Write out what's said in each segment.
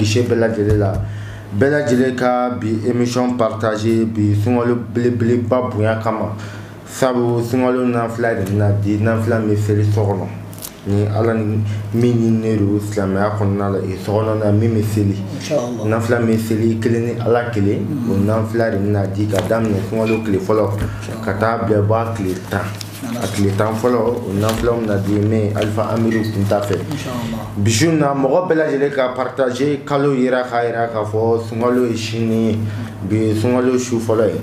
guichet bɛɛ lajɛlen la bɛɛ lajɛlen ka bi émission partagée bi sunkalo belebeleba bonya kama sabu sunkalo nafila de bɛna di nafila min seli so kɔnɔ ni ala ni min ɲininen don silamɛya kɔnɔna la so kɔnɔ na min bɛ seli nafila min seli kelen ni ala kelen o nafila de bɛna di ka daminɛ sunkalo tile fɔlɔ ka taa bila bɔ a tile 10 a tile 10 fɔlɔ o nafila bɛna di min alifa amiru kun t'a fɛ bisu na mɔgɔ bɛɛ lajɛlen ka partager kalo yira k'a fɔ sunkalo ye sini bi sunkalo su fɔlɔ ye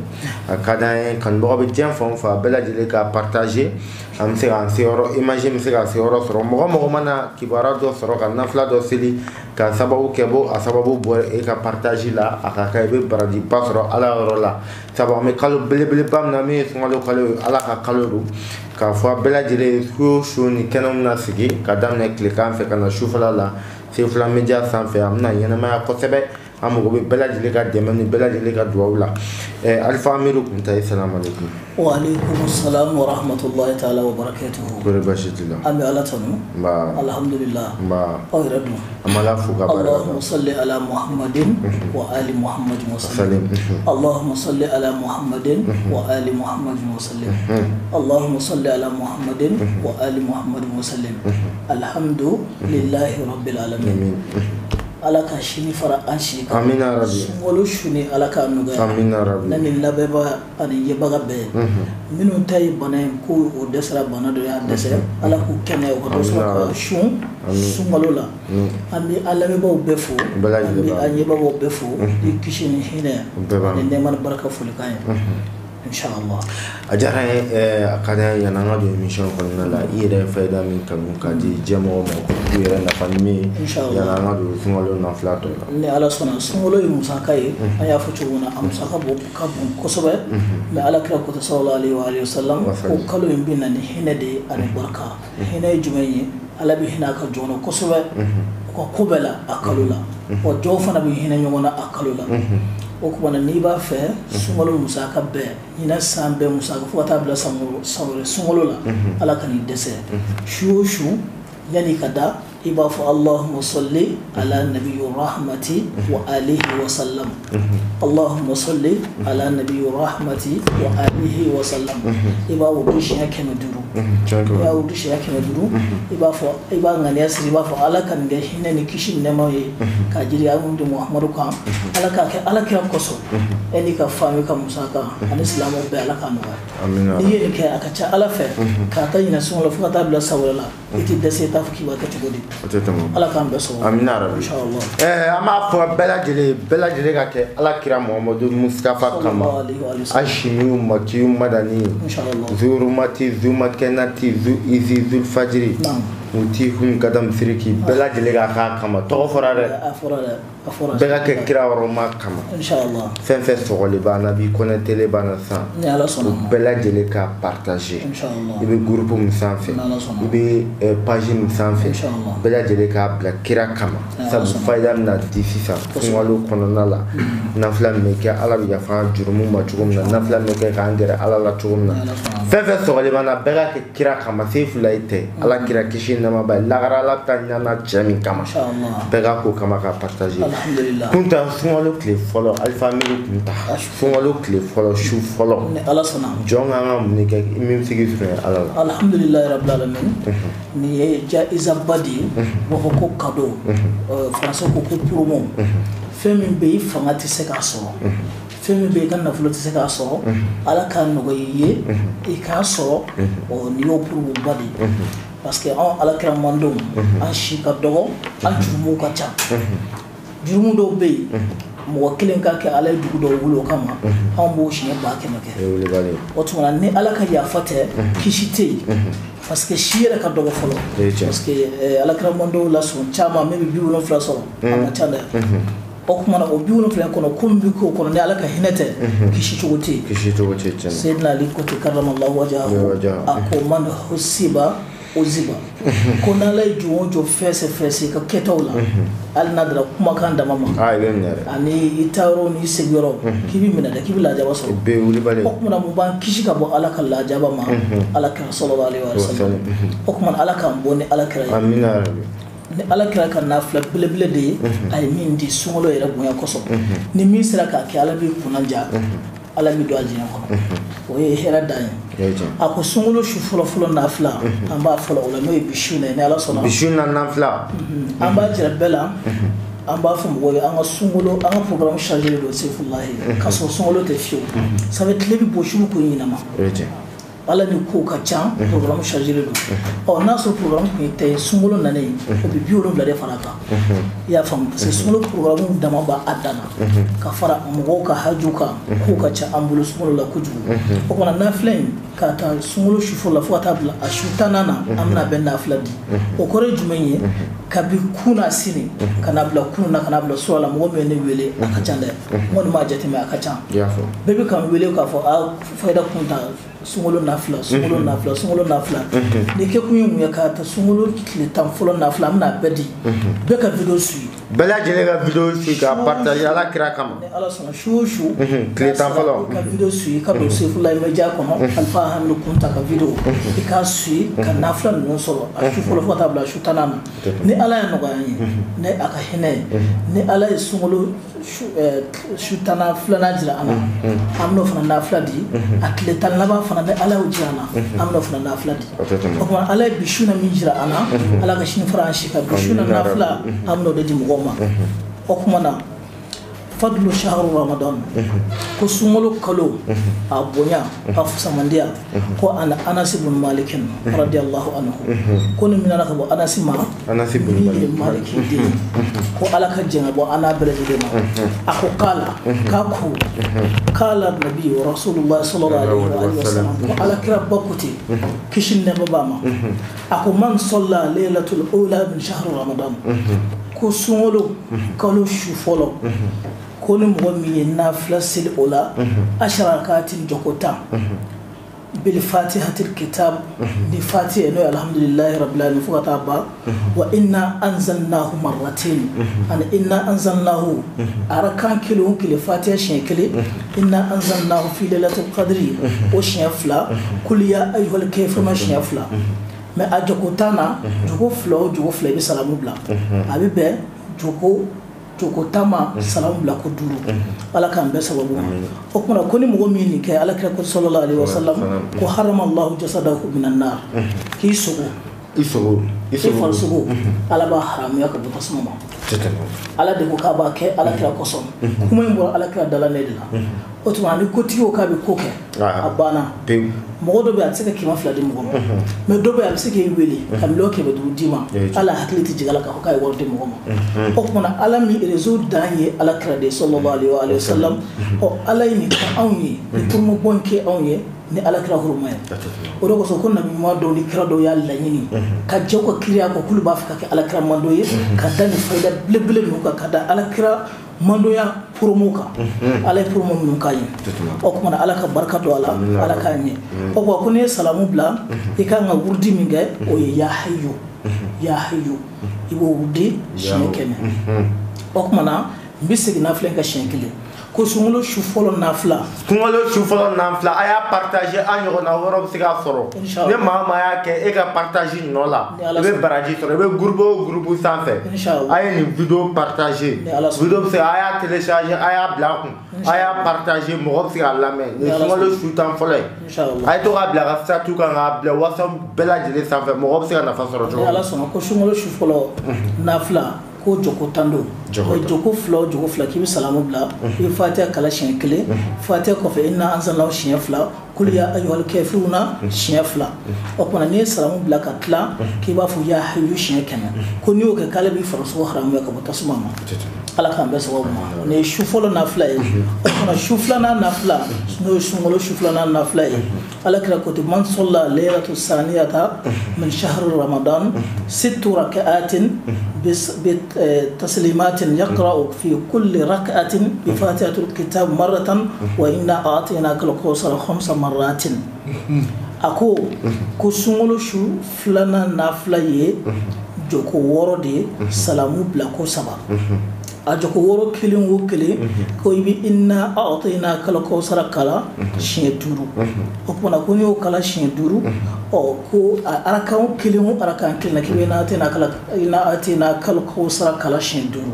a ka d'an ye kanubagaw bɛ diɲɛ fan o fan bɛɛ lajɛlen ka partager an bɛ se k'an seyɔrɔ image bɛ se ka seyɔrɔ sɔrɔ mɔgɔ mana kibaruya dɔ sɔrɔ ka nafila dɔ seli ka sababu kɛ bo a sababu bɔ e ka partage la a ka kɛ i bɛ barajiba sɔrɔ ala yɔrɔ la sabu an bɛ kalo belebeleba min na min ye sunkalo kalo ye ala ka kalo don k'a fɔ a bɛɛ lajɛlen ye su ni kɛnɛ bɛna sigi ka daminɛ tilekan fɛ ka na sufɛla la Sefula Media sanfɛ a bɛna ɲɛnamaya kosɛbɛ an mago bɛ bɛɛ lajɛlen ka dɛmɛ ni bɛɛ lajɛlen ka dugawu la alifa amiru kun ta assalamu alaikum wa alaikum assalam wa rahmatullahi ta'ala wa barakatuhu kore bashi tila an bɛ ala tanu alhamdulillah aw yɛrɛ dun an b'a la fo ka barika allahumma salli ala muhammadin wa ali muhammadin wa sallim allahumma salli ala muhammadin wa ali muhammadin wa sallim allahumma salli ala muhammadin wa ali muhammadin wa sallim alhamdulillahi rabbil alamin ala ka shini fara an shi amina rabbi sunkalo shuni ala ka nuga amina rabbi na min labɛba ani yebaga bɛɛ minnu ta ye bana in ko o dɛsɛra bana dɔ y'a dɛsɛ ala k'u kɛnɛya o ka dɔ sɔrɔ ka sun sunkalo la an bɛ an lamɛnbaaw bɛɛ fo an bɛ an yebagaw bɛɛ fo i kisi ni hinɛ ani nɛɛma ni barika folikan ye inshallah a diyara n ye a ka d'an ye yan'an ka don émission kɔnɔna la i yɛrɛ fayida min kanu ka di diɲɛmɔgɔw ma k'u yɛrɛ nafa ni min ye yan'an ka don sunkalo nafila tɔ la ni ala sɔnna sunkalo ye musaka ye an y'a fɔ cogo min na a musaka ka bon kosɛbɛ mais ala kira kota sallallahu alaihi wa sallam ko kalo in bɛ na ni hinɛ de ye ani barika hinɛ ye jumɛn ye ala bɛ hinɛ a ka jɔn na kosɛbɛ u ka ko bɛɛ la a kalo la wa jɔnw fana bɛ hinɛ ɲɔgɔn na a kalo la o kumana n'i b'a fɛ sunkalo musaka bɛɛ ɲinɛ san bɛɛ musaka fo ka taa bila san wɛrɛ sunkalo la ala ka n'i dɛsɛ su o su yanni ka da i b'a fɔ allahumma salli ala nabiyyi rahmati wa alihi wa sallam allahumma salli ala nabiyyi rahmati wa alihi wa sallam i b'a wudu siɲɛ 500 i b'a wudu siɲɛ 500 i b'a fɔ i b'a ŋaniya siri i b'a fɔ ala ka nin kɛ hinɛ ni kisi ni nɛɛma ye ka jiri amudu muhamadu kan ala k'a kɛ ala kira kosɔn e n'i ka fami ka musaka ani silamɛw bɛɛ ala k'a nɔgɔya n'i ye nin kɛ a ka ca ala fɛ k'a ta ɲinɛ sunkalo fo ka taa bila san wɛrɛ la i tɛ dɛsɛ i t'a fɔ k'i b'a kɛ cogo di ala k'an bɛɛ sɔrɔ amina rabi an b'a fɔ bɛɛ lajɛlen ka kɛ ala kira muhamadu mustafa kama ashimiyu makiyu madani zurumati zumakɛnati zu izi zulfajiri uti hun kadam siriki bɛɛ lajɛlen ka k'a kama tɔgɔ fɔra dɛ bɛɛ ka kɛ kira yɔrɔma kama fɛn fɛn sɔgɔli b'an na b'i kɔnɛtele b'an na san o bɛɛ lajɛlen ka partager i bɛ groupe min sanfɛ i bɛ page min sanfɛ bɛɛ lajɛlen k'a bila kira kama sabu fayida min na di sisan sunkalo kɔnɔna la nafila min bɛ kɛ ala bɛ yafa jurumu ma cogo min na nafila min bɛ kɛ k'an gɛrɛ ala la cogo min na fɛn fɛn sɔgɔli b'an na bɛɛ ka kɛ kira kama se fila i tɛ ala kira kisi nɛɛma b'a ye lagara ala ta ɲana cɛ min kama bɛɛ ka ko kama ka partager kunta sunkalo tile fɔlɔ alifa amiru kunta sunkalo tile fɔlɔ su fɔlɔ jɔn kan ka mun kɛ min sigi sɔrɔ ala la alhamdulillahi rabbil alamin ni ye jaiza ba de ye u b'a fɔ ko cadeau français ko promo fɛn min bɛ i fanga tɛ se k'a sɔrɔ fɛn min bɛ i ka nafolo tɛ se k'a sɔrɔ ala k'a nɔgɔya i ye i k'a sɔrɔ nin y'o promo ba de ye parce que anw alakira mandenw an si ka dɔgɔ an jurumuw ka ca jurumu dɔw bɛ yen mɔgɔ kelen ka kɛ ala ye dugu dɔw wuli o kama anw b'o siɲɛ 100 kɛ o tuma na ni ala ka yafa tɛ kisi tɛ yen parce que si yɛrɛ ka dɔgɔ fɔlɔ parce que alakira mandenw la sɔn caman min bɛ 70 sɔrɔ a ka ca dɛ o kuma na o 70 kɔnɔ ko min bɛ k'o kɔnɔ ni ala ka hinɛ tɛ kisi cogo tɛ yen Seydina Ali ko ten karamallahu wajahahu a ko man husiba oziba ko n'ala ye jɔn o jɔn fɛsɛ ka kɛtaw la hali n'a dara kumakan dama ma ani i taayɔrɔ n'i sigiyɔrɔ k'i bɛ minɛ dɛ k'i bɛ lajaba sɔrɔ o kuma na mun b'an kisi ka bɔ ala ka lajaba ma ala kira sallallahu alaihi wa sallam o kuma na ala k'an bɔ ni ala kira ye ni ala kira ka nafila belebele de ye a ye min di sunkalo yɛrɛ bonya kosɔn ni min sera k'a kɛ ala b'i kunnaja ala b'i don alijinɛ kɔnɔ o ye hɛrɛ dan ye a ko sunkalo su fɔlɔ nafila an b'a fɔlɔ o la n'o ye bisu na ni ala sɔnna bisu na nafila an b'a jira bɛɛ la an b'a fɔ mɔgɔw ye an ka sunkalo an ka programme chargé don Sefulahi k'a sɔrɔ sunkalo tɛ fiyewu ça fait tile bɛ bɔ su ko ɲinama ala ni ko ka ca programme chargé don n'a sɔrɔ programme kun ye tɛ sunkalo nanen o bɛ 70 de fara kan i y'a faamu parce que sunkalo programme dama b'a danna ka fara mɔgɔw ka haju kan ko ka ca an bolo sunkalo la kojugu o kumana nafila in ka taa sunkalo su fɔlɔ fo ka taa bila a su 10nan na an bɛna bɛn nafila di o kɔrɔ ye jumɛn ye kabi kuna sini kana bila kuna na kana bila sura la mɔgɔ min ne wele a ka ca dɛ n kɔni m'a jateminɛ a ka ca bɛɛ bɛ kan wele k'a fɔ a fayida kunta sunkalo nafila ni kɛ kun ye mun ye k'a ta sunkalo tile 10 fɔlɔ nafila an bɛna bɛɛ di bɛɛ ka video suit bɛɛ lajɛlen ka video suit ka partager ala kira kama ni ala sɔnna su o su tile 10 fɔlɔ ka video suit ka don Sefulahi media kɔnɔ Alifa Hamidu Kunta ka video i k'a suit ka nafila ninnu sɔrɔ a su fɔlɔ fo ka taa bila su 10nan na ni ala ye nɔgɔya an ye ni a ka hinɛ ye ni ala ye sunkalo su 10nan filanan jira an na an bɛn'o fana nafila di a tile 10 laban fana ni ala y'o jira an na an bɛn'o fana nafila di o kuma ala ye bisu na min jira an na ala ka sini fara an si ka bisu na nafila an bɛn'o de di mɔgɔw ma o kuma na fadlu shahru ramadan ko sunkalo kalo a bonya a fusamandiya ko ana Anas ibn Malik radiyallahu anhu ko ni minana ka bɔ Anas ma Anas ibn Malik ko ala ka jɛngɛ bɔ ana bɛlɛjɛlen ma a ko kala nabi wa rasulullah sallallahu alaihi wa sallam ko ala kira bakuti kishin ne ba ma a ko man salla laylatul ula min shahr ramadan ko sunkalo kalo su fɔlɔ ko ni mɔgɔ min ye nafila seli o la asharakatin jɔkɔtan bil fatihatil kitab ni fatiha no alhamdulillahi rabbil alamin fo ka taa ba wa inna anzalnahu marratain an inna anzalnahu arakan kilo fatiha siyɛn kelen inna anzalnahu fi lailatul qadri o siyɛn fila kul ya ayyuhal kafirun siyɛn fila mais a jɔkɔtan na jogo fila o jogo fila i bɛ salamu bila a bɛ bɛn jogo tama salamu bila ko 5 ala k'an bɛɛ sababu ma o kumana ko ni mɔgɔ min nin kɛ ala kira ko sallallahu alaihi wasallam ko harama Allahu jasadahu minan nar k'i sogo i farisogo ala b'a haramuya ka bɔ tasuma ma ala de ko k'a b'a kɛ ala kira kosɔn kuma in bɔra ala kira dala ne de la o tuma ni kotigi ko k'a bɛ ko kɛ a banna mɔgɔ dɔ bɛ a bɛ se ka 200 di mɔgɔ ma mais dɔ bɛ a bɛ se k'i wele ka 500 d'i ma ala hakili tɛ jigin a la k'a fɔ k'a ye wari di mɔgɔ ma o kumana ala min réseau dan ye ala kira de sallallahu alaihi wa sallam ala ye nin kɛ anw ye ni turumabɔ kɛ anw ye ni ala kira huruma ye o de kosɔn ko nabi ɲuman dɔw ni kira dɔw y'a laɲini ka jɛw ka kiriya kɔ k'olu b'a fɛ ka kɛ ala kira mando ye ka da ni fayida belebele ninnu kan ka da ala kira mandoya promo kan ala ye promo minnu k'a ye o kumana ala ka barika don a la ala k'a ɲɛ o kuwa ko n'i ye salamu bila i kan ka wurudi min kɛ o ye ya hayyu i b'o wurudi siɲɛ 100 o kumana n bɛ segin nafila ka siɲɛ 1 ko sunkalo su fɔlɔ nafila a y'a partager an ɲɔgɔnna wɛrɛw bɛ se k'a sɔrɔ ni maa o maa y'a kɛ e ka partage nɔ la i bɛ baraji sɔrɔ i bɛ groupe o groupe sanfɛ a ye nin video partager video bɛ se a y'a télécharger a y'a bila a kun a y'a partager mɔgɔ bɛ se k'a lamɛn nin sunkalo su 10 fɔlɔ ye a ye to k'a bila ka statut kan k'a bila WhatsApp bɛɛ lajɛlen sanfɛ mɔgɔ bɛ se ka nafa sɔrɔ cogo min. Ala sɔnna ko sunkalo su fɔlɔ nafila ko joko tando joko fila k'i bɛ salamu bila i bɛ fatiha kala siɲɛ 1 fatiha kɔfɛ inna anzalnahu siɲɛ 2 kul ya ayyuhal kafiruna siɲɛ 2 o kumana n'i ye salamu bila ka tila k'i b'a fɔ ya hayyu siɲɛ 100 ko n'i y'o kɛ k'ale b'i farisogo haramuya ka bɔ tasuma ma ala k'an bɛɛ sababu ma nin ye su fɔlɔ nafila ye o kumana su filanan nafila n'o ye sunkalo su filanan nafila ye ala kira ko ten man salla laylatu saniyata min shahri ramadan 6 raka'atin بتسليمات يقرأ في كل ركعة بفاتحة الكتاب مرة وإنا أعطيناك الكوثر 5 مرات أكو كسمولو شو فلنا نافلا يه جوكو ورودي سلامو بلاكو سبا ajoko woro kelen wo kelen ko ibi inna a'tayna kala kawsara kala shiye duru o kuma ko ni o kala shiye duru o ko arakan kelen wo arakan kelen ke na atina kala kawsara kala shiye duru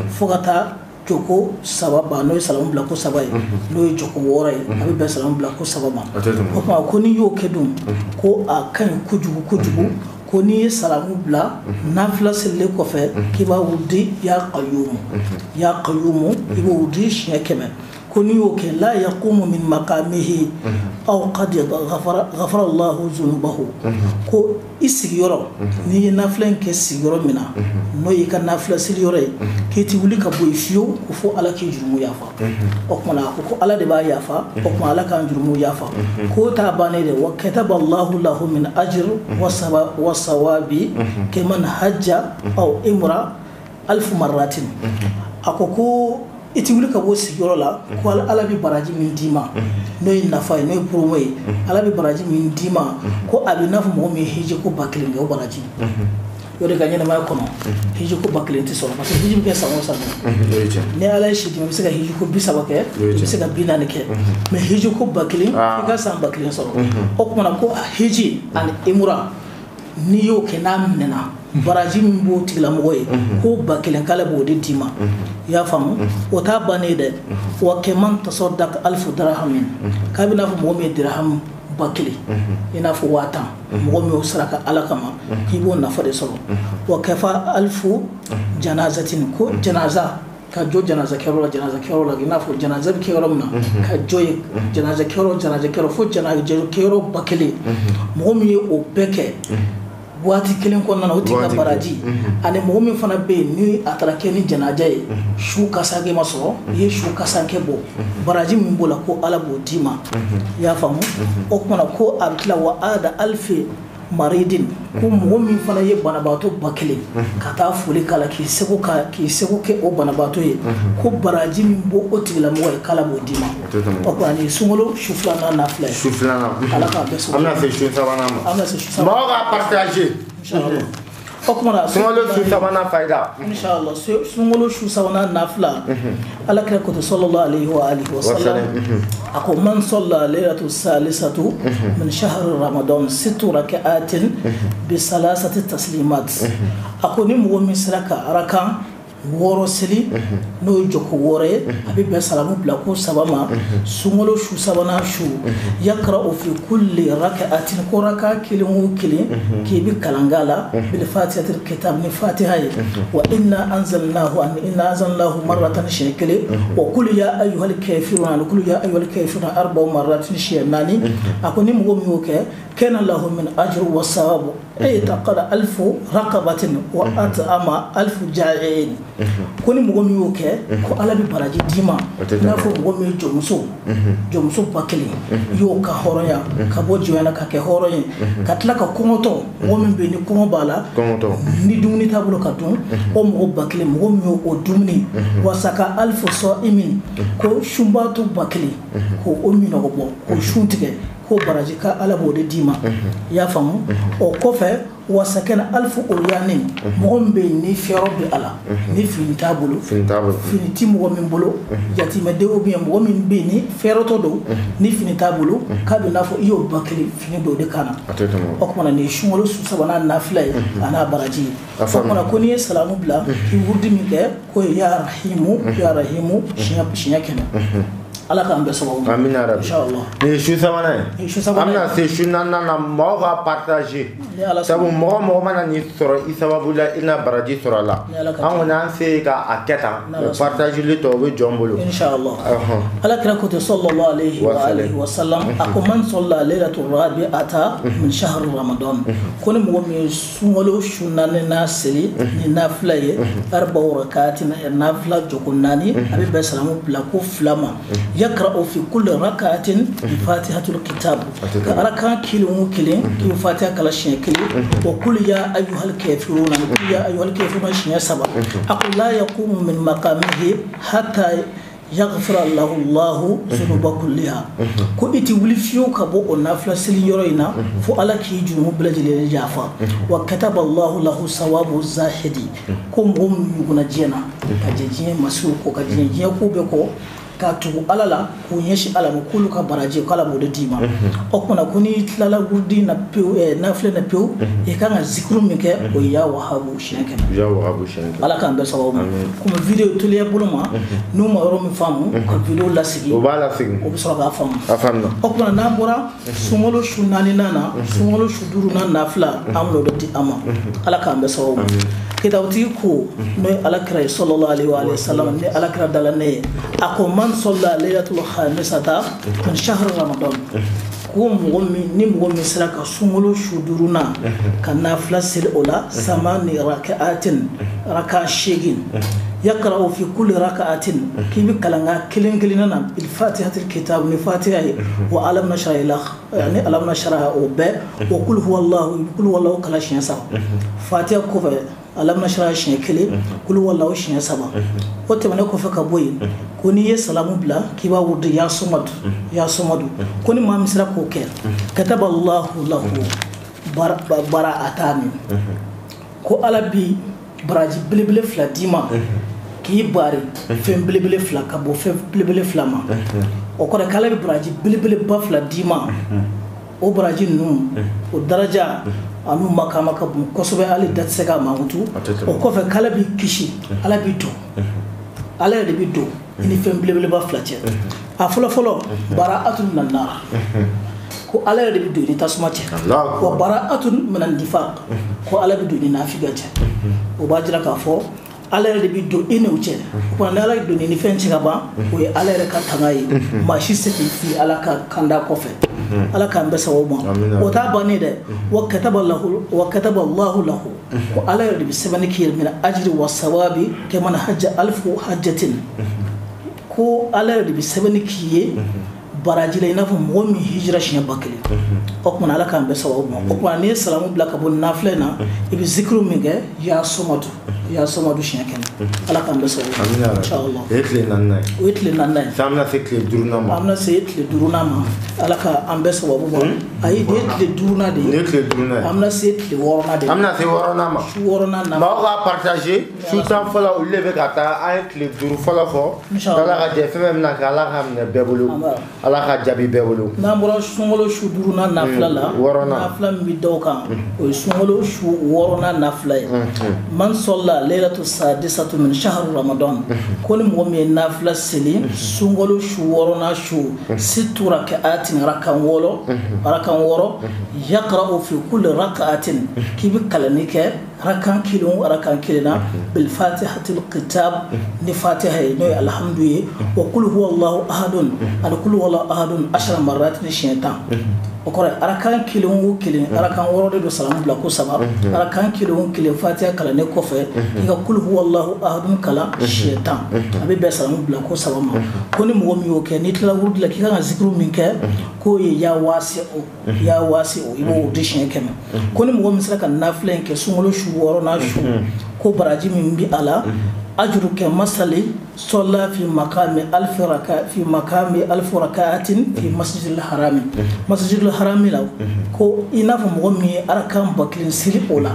fogata joko sababa no salamu bla ko sabai no joko wora abi be salamu bla ko sabama o kuma ko ni yo kedum ko akan kujugu ko ni salamu bla nafla selle ko fe kiba wudi ya qayyum ibo wudi shekeme ko ni yo ke la yaqumu min maqamihi aw qad ghafara Allah zunubahu ko isigiro ni nafla ke sigiro mina no yika nafla sigiro ke ti wuli ka boy fiyo ko fo ala ke jurumu yafa o kuma ko ala de ba yafa o kuma ala kan jurumu yafa ko ta bane de wa kataba Allah lahu min ajr wa sawabi kaman hajja aw imra 1000 marratin akoko iti wuli ka bo sigiro la ko ala bi baraji min dima no nafa no promoy ala bi baraji min dima ko abi nafu mo mi hiji ko bakilin go baraji yo de ganyana ma kono hiji ko bakilin ti so parce que hiji ke sa ne ala shi di mi sega hiji ko bisa bake mi sega bina ne ke me hiji ko bakilin ga sa bakilin so o ko na ko hiji an imura ni yo ke nam nena baraji min bo tigla moy ko bakilin kala bo de dima ya famu o ta bane de wa keman tasaddaq 1000 dirhamin kabina fu mo me dirham bakili ina fu wata mo me usraka alakama kibo na fade so wa kafa 1000 janazatin ko janaza ka jo janaza kero la ina fu janaza kero na ka jo janaza kero fu janaza kero bakili mo me o beke wati kelen ko nana uti ka baraji ani mo min fana be ni atarake ni janaje shu kasage maso ye shu kasanke bo baraji min bola ko ala bo dima ya famu o kuma ko abtla wa ada alfi maridin ko mo min fana ye banabato bakele kata fuli kala ki sego ke o banabato ye ko baraji min bo otila mo kala bo dima o ko ani sungolo shuflana na fle ala ka beso amna se shu sabana ma ga partager inshallah o ko na sungolo shu sabana faida inshallah sungolo shu sabana nafla ala ka ko sallallahu alaihi wa alihi wa sallam ako man salla laylatu salisatu min shahr ramadan 6 rak'atin bi salasati taslimat ako ni mo mi siraka raka woro seli no joko wore abi be salamu bla ko sabama sungolo shu sabana shu yakra fi kulli rak'atin ko raka kilin ki bi kalangala bil fatihatil kitab ni fatiha wa inna anzalnahu marratan shakili wa qul ya ayyuhal kafirun 4 marratin shiyanani akoni mo mi oke kana lahu min ajr wa sawab ay taqala 1000 raqabatin wa at'ama 1000 ja'in koni mo mi oke ko ala bi baraji dima na fo mo mi jomuso bakeli yo ka horoya ka bojo yana ka ke horoyin ka tlaka komoto mo min be ni komo bala ni dumni tabulo ka dum o mo bakeli mo mi o dumni wasaka 1000 sa'imin ko shumbatu bakeli ko o mi no bo ko shuntige ko baraji ka ala bo de dima ya famu o kofe wasakana 1000 uryanin mo be ni fero bi ala ni finiti mo min bolo jati me de obi mo min be ni fero to do ni finita bolo ka be na fo iyo bakeli fini do de kana o ko na ni shumolo su sabana na flay ana baraji fo ko na ko ni salamu bla ki wurdi mi ke ko ya rahimu shinya kena ala ka ambe sababu amina rabbi inshallah ni shu sabana amna se shu nana na mo ga partager sabu mo mana ni soro isababu la ina baraji soro la an wana se ka aketa partager le to be jombolo inshallah ala kira ko sallallahu alaihi wa alihi wa sallam akuman salla lailatul rabi'ata min shahr ramadan koni mo mi sungolo shunane na seli ni naflaye 4 rakatin nafla jokunani abi be salamu bla ko flama يقرأ في كل ركعة بفاتحة الكتاب ركعة كيلو كيلين كيلو فاتحة كلا شيء كيلين وقل يا أيها الكافرون قل يا أيها الكافرون شيء سبب أقول لا يقوم من مقامه حتى yaghfira Allahu dhunuba kulliha ko iti wuli fiyo ka bo on nafila seli yoro ina fo ala ki jumu blajile jafa wa kataba Allahu lahu sawabu zahidi ko mum yuguna jena ka jeje masu ko ka jeje ko be ko ka tugu alala ko yeshi ala mo kulu ka baraje kala mo de dima o kuna kuni tlala gurdi na pew nafila na pew e kan zikru mi ke o ya wahabu shenke ala kan be sawabu kuma video tuliya buluma no ma ro mi famu ko video la sigi o bala sigi o so ga famu afamna o kuna na bora sumolo shunani nana sumolo shuduru na nafila amlo de ama ala kan be sawabu kitawti ko no ala kira sallallahu alaihi wa sallam ne ala kira dalane ako man salla laylatul khamisata min shahr ramadan ko mo mi siraka sumulu shuduruna kana flasil ola samani rak'atin raka shegin يقرأ في كل ركعة كيف كلامها كلين كليننا الفاتحة الكتاب من فاتحة وعلم نشرها إلى يعني علم نشرها أو ب وكل هو الله كلا شيء سبب فاتحة كوفة علم نشرها شيء كلي كل هو الله شيء سبب وتمنى كوفة كبوين كوني سلام بلا كيف ورد يا صمد كوني ما مسرا كوكر كتب الله له براءتان كو على بي baraji belebele fila dima k'i bari fɛn belebele fila ka bɔ fɛn belebele fila ma o kɔrɔ k'ale bɛ baraji belebele ba fila dima o baraji ninnu o daraja anu makama ka bon kosɛbɛ hali da tɛ se ka mankutu o kɔfɛ k'ale bɛ kisi ala bɛ don ala yɛrɛ de bɛ don i ni fɛn belebele ba fila cɛ a fɔlɔ bara atun na nara ko ala yɛrɛ de bɛ don i ni tasuma cɛ wa bara atun mina nifaq ko ala bɛ don i ni nafiga cɛ o b'a jira k'a fɔ ala yɛrɛ de bɛ don i n'u cɛ o kumana ni ala don i ni fɛn cɛ ka ban o ye ala yɛrɛ ka tanga ye maa si se k'i fili ala ka kanda kɔfɛ ala k'an bɛ sababu ma o t'a bannen dɛ wa kataba Allahu lahu ko ala yɛrɛ de bɛ sɛbɛnni k'i yɛrɛ mina ajiri wa sawabi kɛman hajja alfu hajjatin ko ala yɛrɛ de bɛ sɛbɛnni k'i ye baraji la i n'a fɔ mɔgɔ min hijira siɲɛ 1000 o kumana ala k'an bɛ sababu ma o kumana n'i ye salamu bila ka bɔ nafila in na i bɛ zikiru min kɛ ya somadu siɲɛ 100 ala k'an bɛ sababu ma inshallah o ye tile 4nan ye o ye tile 4nan ye an bɛna se tile 5nan ma an bɛna se tile 5nan ma ala k'an bɛ sababu ma ayi nin ye tile 5nan de ye an bɛna se tile 6nan de ye an bɛna se 6nan ma su 6nan na maaw k'a partager su tan fɔlɔ olu de bɛ ka taa an ye tile 5 fɔlɔ fɔ ala ka jɛ fɛn fɛn bɛna kɛ ala ka minɛ bɛɛ bolo ala ka jaabi bɛɛ bolo n'an bɔra sunkalo su 5nan nafila la nafila min bɛ daw kan o ye sunkalo su 6nan nafila ye man sɔlla laylatu sadisatu min shahr ramadan ko ni mɔgɔ min ye nafila seli sunkalo su 6nan su situ rak'atin rakan 6 yaqra'u fi kulli rak'atin k'i bɛ kalanni kɛ rakan kelen na bil fatihatil kitab ni fatiha ye n'o ye alhamdu ye wa kul huwa allahu ahadun ani kul huwa allahu ahadun 10 marrat ni siɲɛ 10 o kɔrɔ arakan kelen o kelen arakan 6 de do salamu bila ko 3 arakan kelen o kelen fatiha kalanne kɔfɛ i ka kul huwa allahu ahadun kalan siɲɛ 10 a bɛ bɛn salamu bila ko 3 ma ko ni mɔgɔ min y'o kɛ n'i tilala wurudi la k'i kan ka zikiru min kɛ k'o ye ya wasi o i b'o di siɲɛ 100 ko ni mɔgɔ min sera ka nafila in kɛ sunkalo su 6nan su ko baraji min bi ala ajuru kɛ masali sola fi makami alf raka'atin fi masjidil harami la ko i n'a fɔ mɔgɔ min ye arakan 1000 seli o la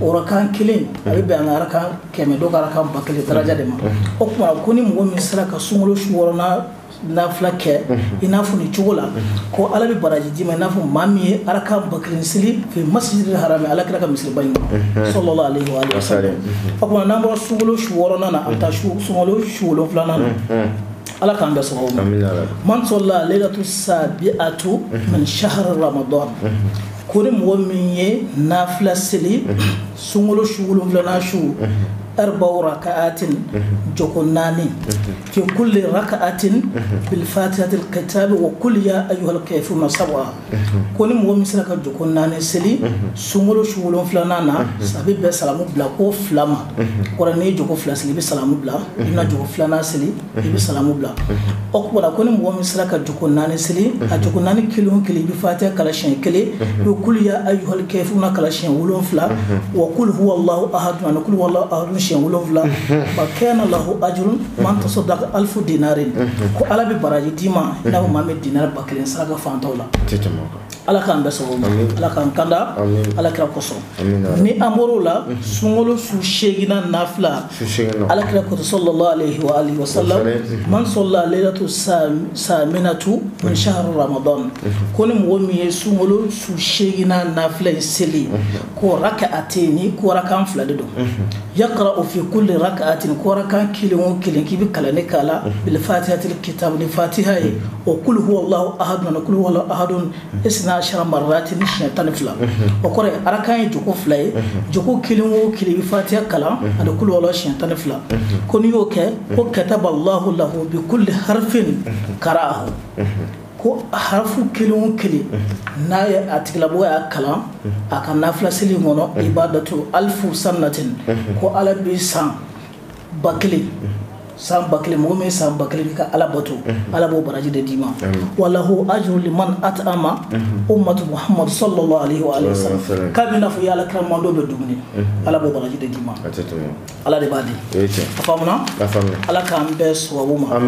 o rakan 1 a bɛ bɛn an ka arakan 100 dɔ ka arakan 1000 daraja de ma o kuma ko ni mɔgɔ min sera ka sunkalo su 6nan nafila kɛ i n'a fɔ ni cogo la ko ala bɛ baraji d'i ma i n'a fɔ maa min ye arakan 1000 seli fi masjidil harami ala kira ka misiriba in sallallahu alaihi wa sallam o kuma n'an bɔra sunkalo su 6nan na an bɛ taa sunkalo su 7nan na ala k'an bɛ sababu ma man sɔlla laylatu sabi'atu min shahr ramadan ko ni mɔgɔ min ye nafila seli sunkalo su 7nan su 4 raka'atin joko 4 fi kulli raka'atin bil fatihatil kitab wa kul ya ayyuhal kafirun 7 ko ni mɔgɔ min sera ka joko 4 seli sunkalo su 7nan na a bɛ bɛn salamu bila ko 2 ma kɔrɔ n'i ye joko 2 seli i bɛ salamu bila i bɛna joko 2nan seli i bɛ salamu bila o kumana ko ni mɔgɔ min sera ka joko 4 seli a joko 4 kelen o kelen i bɛ fatiha kalan siɲɛ 1 i bɛ kul ya ayyuhal kafirun kalan siɲɛ 7 wa kul huwa allahu ahad ani kul huwa allahu ahad siɲɛ 7 fa kana lahu ajrun man tasaddaqa 1000 dinarin ko ala bɛ baraji d'i ma i n'a fɔ maa min dinar 1000 saraka fantaw la ala k'an bɛɛ sababu ma ala k'an kanda ala kira kosɔn ni an bɔr'o la sunkalo su 8nan nafila ala kira kosɔn sallallahu alaihi wa alihi wa sallam man salla laylatu saminatu min shahr ramadan ko ni mɔgɔ min ye sunkalo su 8nan nafila in seli ko raka'ataini ko rakan 2 de don yaqra'u fi kulli raka'atin ko rakan kelen o kelen k'i bɛ kalanni k'a la bil fatihatil kitab ni fatiha ye o kul huwallahu ahad na kul huwallahu ahadun isna ashara marratin siɲɛ 12 o kɔrɔ ye arakan ye joko 2 ye joko kelen o kelen i bɛ fatiha kalan ani kul huwallahu siɲɛ 12 ko n'i y'o kɛ ko kataballahu lahu bi kulli harfin qara'ahu ko harfu kelen o kelen n'a ye a tigilamɔgɔ y'a kalan a ka nafila seli kɔnɔ ibadatu alfu sanatin ko ala bɛ san 1000 san 1000 mɔgɔ min san 1000 ka ala bato ala b'o baraji de d'i ma wallahu ajru liman at'ama ummatu muhammad sallallahu alaihi wa sallam k'a bɛ n'a fɔ i ala kira mando bɛ dumuni ala b'o baraji de d'i ma ala de b'a di a faamuna ala k'an bɛɛ sababu ma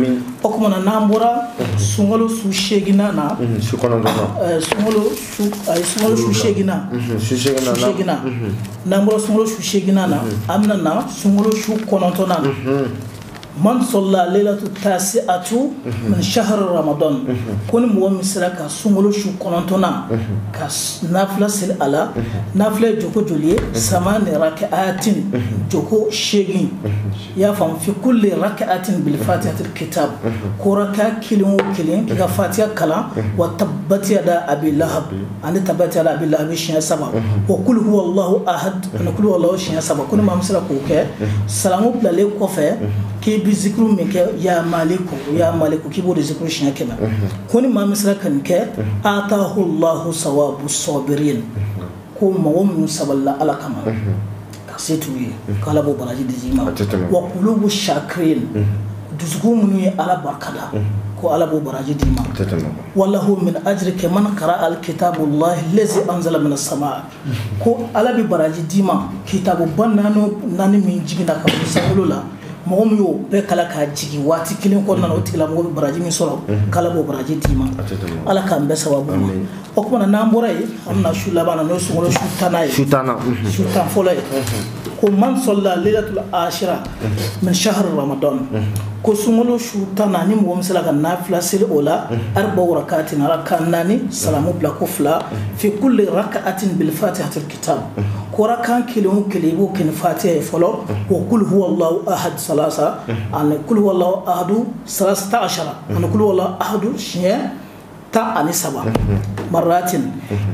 o kuma na n'an bɔra sunkalo su 8nan na sunkalo su 8nan n'an bɔra sunkalo su 8nan na an bɛna na sunkalo su 9nan man salla laylatu tasi'atu min shahr ramadan ko ni mɔgɔ min sera ka sunkalo su 9nan ka nafila seli ala nafila joko joli ye 8 raka'atin joko 8 y'a faamu fi kulli raka'atin bil fatihatil kitab ko raka kelen o kelen k'i ka fatiha kalan wa tabbat yada abi lahab ani tabbat yada abi lahab siɲɛ 7 wa kul huwallahu ahad ani kul huwallahu siɲɛ 7 ko ni maa min sera k'o kɛ salamu bilalen kɔfɛ k'i bi zikru min kɛ ya maliku k'i b'o de zikru siɲɛ 100 ko ni maa min sera ka nin kɛ atahu allahu sawabu sabirin ko mɔgɔ minnu sabalila ala kama ka se t'u ye k'ala b'o baraji di ma wa qulubu shakirin dusukun minnu ye ala barikada ko ala b'o baraji di ma wallahu min ajrika man qara'a alkitabullahi allazi anzala minas samaa ko ala bɛ baraji di ma kitabu banani min jiginna ka bɔ sankolo la mɔgɔ min y'o bɛɛ kala k'a jigi waati kelen kɔnɔna na o tigilamɔgɔ bɛ baraji min sɔrɔ k'ala b'o baraji d'i ma ala k'an bɛɛ sababu ma o kumana n'an bɔra yen an bɛna su laban na n'o ye sunkalo su 10nan ye su 10 fɔlɔ ye ko man salla laylatul ashira min shahr ramadan ko sunkalo su 10nan ni mɔgɔ min sera ka nafila seli o la arba'u rakatin rakan 4 salamu bila ko 2 fi kulli raka'atin bil fatihatil kitab ko rakan kelen o kelen i b'o kɛ ni fatiha ye fɔlɔ wa kul huwallahu ahad salasa ani kul huwallahu ahadu 13 ani kul huwallahu ahadu siɲɛ 17 maratin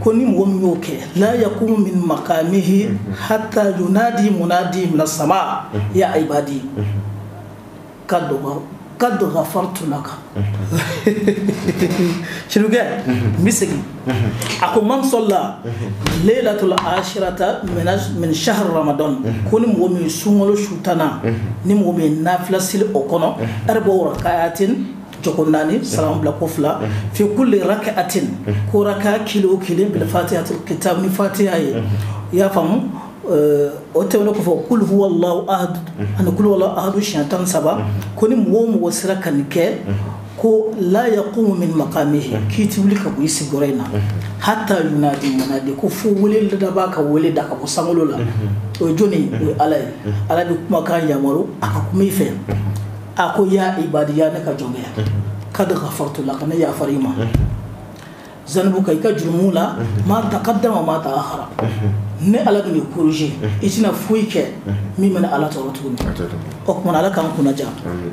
ko ni mɔgɔ min y'o kɛ la yakumu min maqamihi hatta yunadi munadi min as-sama ya ibadi kad ghafartu laka shirugɛ misigi ako man salla laylatul ashirata min shahr ramadan ko ni mɔgɔ min sunkalo su 10nan ni mɔgɔ min nafila seli o kɔnɔ arba'u raka'atin joko 4 salam bila ko 2 fi kulli raka'atin ko raka kilo kelen bil fatihatil kitab ni fatiha ye ya famu o tɛmɛnen kɔfɛ kul huwallahu ahad ani kul huwallahu ahad siɲɛ 17 ko ni mɔgɔ o mɔgɔ sera ka nin kɛ ko la yaqumu min maqamihi k'i ti wuli ka bɔ i sigiyɔrɔ in na hatta yunadi munadi ko fo wele da b'a ka wele da ka bɔ sankolo la o ye jɔnni o ye ala ye ala bɛ kumakan yamaru a ka kuma i fɛ a ko ya ibadiya ne ka jɔnkɛ kad ghafartu laka ne yafara i ma zanubuka i ka jurumu la ma taqaddama ma ta'akhara ne ala bɛ corriger i tɛna foyi kɛ min bɛ ala tɔɔrɔ tuguni o kumana ala k'an kunnaja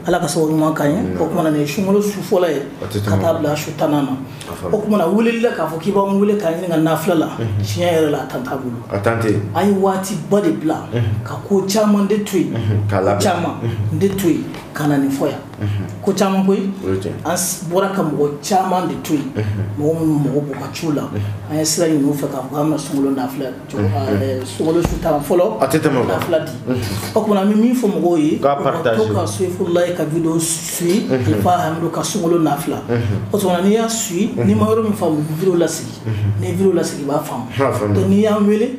ala ka sababu ɲuman k'an ye o kumana nin ye sunkalo su fɔlɔ ye ka taa bila su 10nan na o kumana weleli la k'a fɔ k'i b'an wele k'an ɲininka nafila la tiɲɛ yɛrɛ la a tan t'a bolo an ye waati ba de bila ka ko caman de to yen caman de to yen kana ni foya ko caman koy an bɔra ka mɔgɔ caman de to yen mɔgɔ minnu mɔgɔ b'u ka ciw la an ye sira ɲini u fɛ k'a fɔ an bɛna sunkalo nafila sunkalo su tan fɔlɔ nafila di o kumana an bɛ min fɔ mɔgɔw ye u ka to ka Soifulayi ka video suit Alpha Hamidou ka sunkalo nafila o kumana n'i y'a suit n'i ma yɔrɔ min faamu video lasigi ni video lasigi i b'a faamu donc n'i y'an wele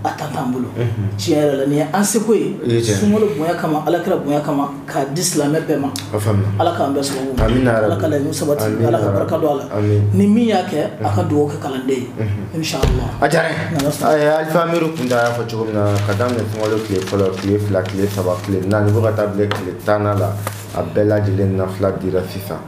a tan t'an bolo tiɲɛ yɛrɛ la nin ye an seko ye sunkalo bonya kama Alakira bonya kama k'a di silamɛ bɛɛ ma Ala k'an bɛɛ sababu Ala ka laɲini sabati Ala ka barika don a la ni min y'a kɛ a ka dugawu kɛ kalanden ye inshallah a diyara n ye Alpha Hamidou Kunta y'a fɔ cogo min na ka daminɛ sunkalo tile fɔlɔ tile fila tile saba tile naani fo ka taa bila tile 10 la a bɛɛ lajɛlen nafila dira sisan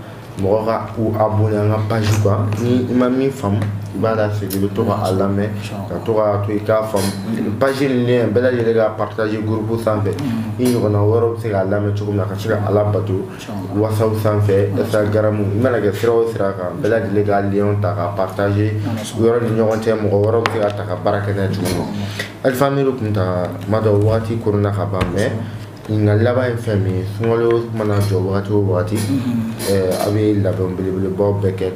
mɔgɔ ka u abonné an ka page kan ni i ma min faamu i b'a lasegin i bɛ to ka a lamɛn ka to ka to i k'a faamu page in lien bɛɛ lajɛlen ka partager groupe sanfɛ i ɲɔgɔnna wɛrɛw bɛ se k'a lamɛn cogo min na ka se ka Ala bato WhatsApp sanfɛ Instagram i mana kɛ sira o sira kan bɛɛ lajɛlen ka lien ta ka partager u yɔrɔ ni ɲɔgɔn cɛ mɔgɔ wɛrɛw bɛ se ka ta ka baara kɛ n'a ye cogo min na Alpha Hamidou Kunta tuma dɔ wagati koronna ka ban mais ɲininkali laban ye fɛn min ye sunkalo mana jɔ wagati o wagati a bɛ labɛn belebelebaw bɛɛ kɛ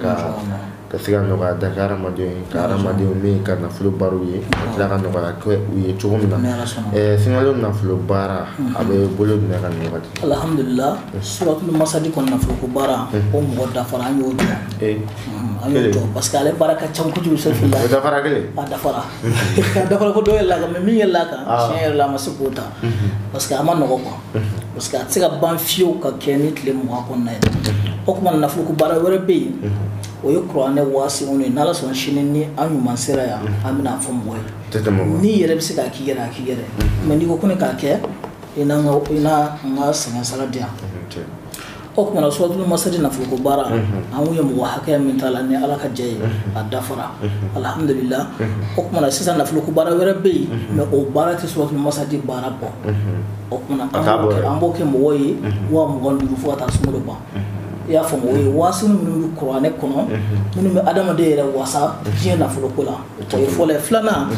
ka se ka nɔgɔya da ka hadamadenw ye ka hadamadenw min ka nafolo baaraw ye ka tila ka nɔgɔya kɛ u ye cogo min na sunkalo nafolo baara a bɛ bolo minɛ ka nin wagati alhamdulillah suratul masadi kɔnɔ nafolo ko baara o mɔgɔ dafara an y'o jɔ an y'o jɔ parce que ale baara ka ca kojugu Soifulayi dafara kelen a dafara ko dɔ yɛlɛ la kan mais min yɛlɛ la kan tiɲɛ yɛrɛ la a ma se k'o ta parce que a ma nɔgɔ quoi parce que a tɛ se ka ban fiyewu ka kɛ ni tile 20 kɔnɔna ye o kuma nafolo ko baara wɛrɛ bɛ yen o ye kuranɛ waasiw ye n'Ala sɔnna sini ni an ɲuman sera yan an bɛna fɔ mɔgɔ ye n'i yɛrɛ bɛ se k'a k'i yɛrɛ a k'i yɛrɛ mais n'i ko ko ne k'a kɛ i n'a n ka sɛgɛn sara di yan o kuma suratul masadi nafolo ko baara an ye mɔgɔ hakɛya min t'a la ni Ala ka jɛ ye a dafara alhamdulillah o kuma sisan nafolo ko baara wɛrɛ bɛ yen mais o baara tɛ suratul masadi baara bɔ o kuma an b'o kɛ mɔgɔ ye wa 25 fo ka taa sunkalo ban i y'a faamu o ye waasi minnu bɛ kuranɛ kɔnɔ minnu bɛ adamaden yɛrɛ wasa diɲɛ nafolo ko la o ye fɔlɔ ye filanan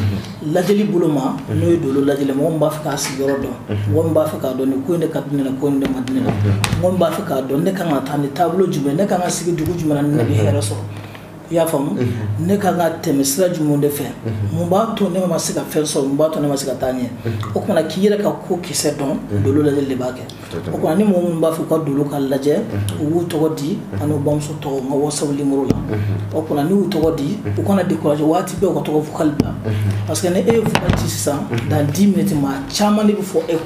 lajɛli bolo ma n'o ye dolo lajɛli mɔgɔ min b'a fɛ k'a sigiyɔrɔ dɔn mɔgɔ min b'a fɛ k'a dɔn ni ko in de ka di ne la ko in de ma di ne la mɔgɔ min b'a fɛ k'a dɔn ne kan ka taa ni taabolo jumɛn ne kan ka sigi dugu jumɛn na ni ne bɛ hɛrɛ sɔrɔ i y'a faamu ne kan ka tɛmɛ sira jumɛn de fɛ mun b'a to ne ma se ka fɛn sɔrɔ mun b'a to ne ma se ka taa ɲɛ o kumana k'i yɛrɛ ka ko kisɛ dɔn dolo lajɛli de b'a kɛ o kumana ni mɔgɔ minnu b'a fɛ u ka dolo ka lajɛ u b'u tɔgɔ di ani u bamuso tɔgɔ n ka WhatsApp numéro la o kumana ni y'u tɔgɔ di u kana décourager waati bɛɛ u ka tɔgɔ vocal bila parce que ni e ye vocal ci sisan dans 10 minutes maa caman de bɛ fɔ e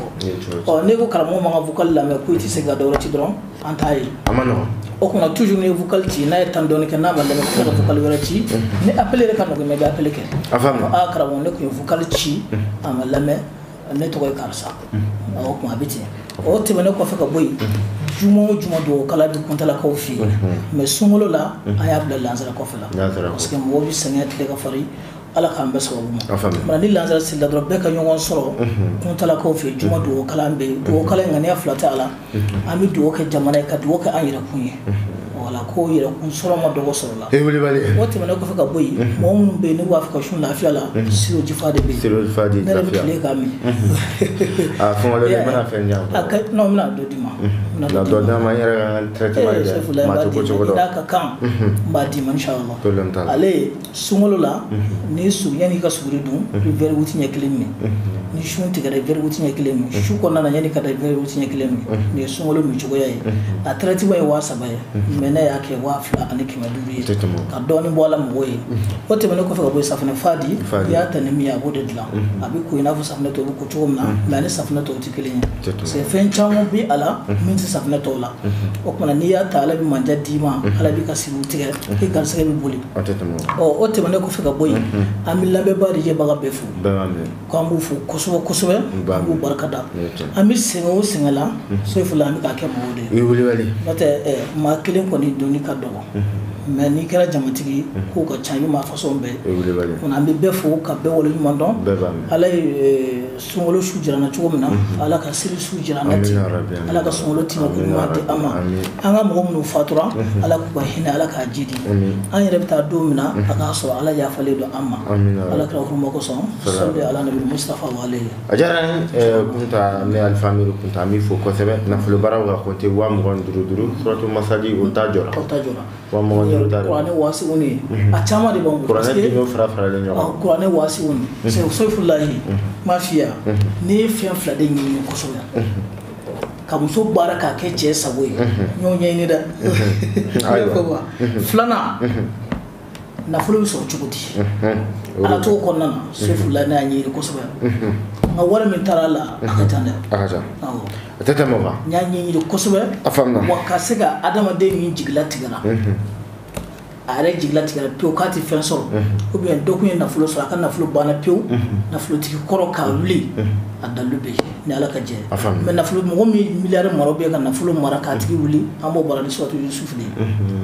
kɔ ne ko karamɔgɔ man ka vocal lamɛn ko i tɛ se ka dɔ wɛrɛ ci dɔrɔn an t'a ye o kumana toujours ni ye vocal ci n'a ye temps dɔɔni kɛ n'a ma lamɛn ko ka vocal wɛrɛ ci ni appel yɛrɛ ka nɔgɔn mais i bɛ appel kɛ karamɔgɔ ne tun ye vocal ci a ma lamɛn ne tɔgɔ ye karisa o kuma a bɛ ten o tɛmɛnen kɔfɛ ka bɔ yen juma o juma dugawu kala bɛ kuntalakaw fɛ yen mais sunkalo la an y'a bila lansara kɔfɛ la parce que mɔgɔw bɛ sɛgɛn tile ka farin Ala k'an bɛɛ sababu ma ni lansara selila dɔrɔn bɛɛ ka ɲɔgɔn sɔrɔ kuntalakaw fɛ juma dugawu kala bɛ yen dugawu kala in ŋaniya fila tɛ a la an bɛ dugawu kɛ jamana ye ka dugawu kɛ an yɛrɛkun ye wala ko yɛrɛkun sɔrɔ ma dɔgɔ sɔrɔ la o tɛmɛnen kɔfɛ ka bɔ yen mɔgɔ minnu bɛ yen n'u b'a fɛ ka sun lafiya la siro jifa de bɛ yen ne yɛrɛ bɛ tile k'a min non n bɛna dɔ d'i ma n'a ka kan n b'a d'i ma inshallah ale sunkalo la ni yanni ka suguri dun i bɛ verre wuti ɲɛ kelen min ni sun tigɛra i bɛ verre wuti ɲɛ kelen min su kɔnɔna na yanni ka da i bɛ verre wuti ɲɛ kelen min nin ye sunkalo min cogoya ye a traitement ye 3,000 ye mais ne y'a kɛ 2,250 ye ka dɔɔni bɔ a la mɔgɔw ye o tɛmɛnen kɔfɛ ka bɔ yen safunɛ fadi i y'a ta ni min ye a b'o de dilan a bɛ ko i n'a fɔ safunɛ tɔw bɛ ko cogo min na mais ani safunɛ tɔw tɛ kelen ye parce que fɛn caman bɛ a la min tɛ safunɛ tɔw la o kumana n'i y'a ta Ala bɛ manja d'i ma Ala bɛ ka siriw tigɛ i garisɛgɛ bɛ boli o tɛmɛnen kɔfɛ ka bɔ yen an bɛ lamɛnbaga de jɛbaga bɛɛ fo k'an b'u fo kosɛbɛ kosɛbɛ an b'u barika da an bɛ sɛgɛn o sɛgɛn la Soifulayi an bɛ k'a kɛ mɔgɔw de ye n'o tɛ maa kelen kɔni doni ka dɔgɔ mais n'i kɛra jamatigi ko ka ca i ma façon bɛɛ on an bɛ bɛɛ fo ka bɛɛ wale ɲuman dɔn ala ye sunkalo su jirana cogo min na ala ka seli su jirana ten ala ka sunkalo tima ko ɲuman di an ma an ka mɔgɔ minnu fatura ala k'u ka hinɛ ala k'a jidi an yɛrɛ bɛ taa don min na a k'a sɔrɔ ala yafalen don an ma ala kira huruma kosɔn salli ala nabi mustafa wa alayhi a diyara n ye kunta ne alifa amiru kunta an b'i fo kosɛbɛ nafolo baaraw ka compter 25 suratu masali o t'a jɔra kuranɛ waasiw ni a caman de b'an bolo parce que kuranɛ waasiw ni sefulahi ma fiya n'i ye fɛn fila de ɲini kosɛbɛ ka muso baara k'a kɛ cɛ sago ye ɲ'o ɲɛɲini dɛ filanan nafolo bɛ sɔrɔ cogo di ala t'o kɔnɔna na sefulahi ne y'a ɲini kosɛbɛ nka wari min taara la a ka ca dɛ a tɛ tɛmɛ o kan n y'a ɲɛɲini kosɛbɛ wa ka se ka adamaden min jigila tigɛra a yɛrɛ jigila tigɛra pewu k'a tɛ fɛn sɔrɔ ou bien dɔ kun ye nafolo sɔrɔ a ka nafolo banna pewu nafolotigi kɔrɔ k'a wuli a dalu bɛ yen ni ala ka jɛ mais nafolo mɔgɔ min miliyari mara bɛ ka nafolo mara k'a tigi wuli an b'o bara ni suratu yusufu de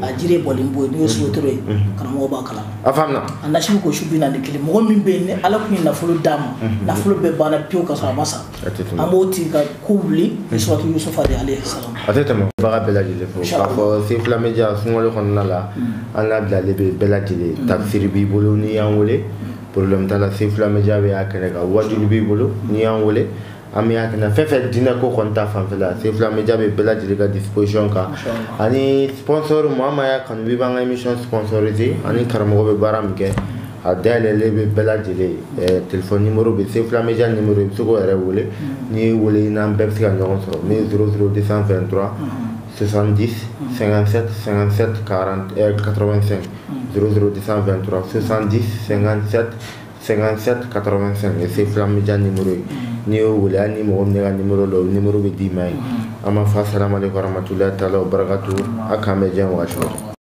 a jiri bɔlen bɔ n'i ye sotoro ye karamɔgɔ b'a kalama a nasibu ko su bi naani kelen mɔgɔ min bɛ yen ni ala kun ye nafolo d'a ma nafolo bɛɛ banna pewu ka sɔrɔ a ma sa an b'o tigi ka ko wuli ni suratu yusufa de alayhi salam a tɛ tɛmɛ baga bɛɛ lajɛlen fo k'a fɔ Sefula Media sunkalo kɔnɔna la an labilalen bɛ bɛɛ lajɛlen tafsiri b'i bolo n'i y'an wele problème t'a la Sefula Media bɛ y'a kɛnɛ kan wajulu b'i bolo n'i y'an wele an bɛ y'a kɛnɛ fɛn fɛn diinɛ ko kɔni ta fanfɛla Sefula Media bɛ bɛɛ lajɛlen ka disposition kan ani sponsor Muhamad y'a kanu bi b'an ka émission sponsorisé ani karamɔgɔ bɛ baara min kɛ a dayɛlɛlen bɛ bɛɛ lajɛlen téléphone numéro bɛ Sefula Media numéro i bɛ se k'o yɛrɛ wele n'i y'i wele i n'an bɛɛ bɛ se ka ɲɔgɔn sɔrɔ min ye 00223 70 57 57 85 00223 70 57 57 85 et Sefula Media numéro ye n'i y'o wele hali ni mɔgɔ min ka numéro la o numéro bɛ d'i ma yen an b'a fɔ assalamu alaikum warahmatullahi taala wa barakatuhu a k'an bɛn diɲɛ wagati